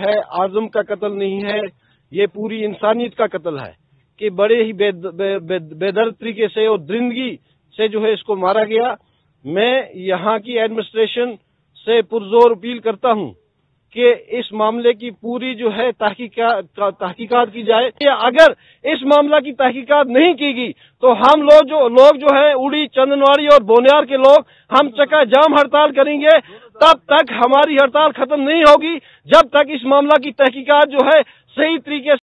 ہے اعظم کا قتل نہیں ہے، یہ پوری انسانیت کا قتل ہے کہ بڑے ہی بے درد طریقے سے اور درندگی سے جو ہے اس کو مارا گیا۔ میں یہاں کی ایڈمنسٹریشن سے پرزور اپیل کرتا ہوں کہ اس معاملے کی پوری جو ہے تحقیقات کی جائے۔ اگر اس معاملہ کی تحقیقات نہیں کی گئی تو ہم لوگ جو ہے اڑی، چندنواڑی اور بونیار کے لوگ ہم چکا جام ہڑتال کریں گے۔ تب تک ہماری ہڑتال ختم نہیں ہوگی جب تک اس معاملہ کی تحقیقات جو ہے صحیح طریقے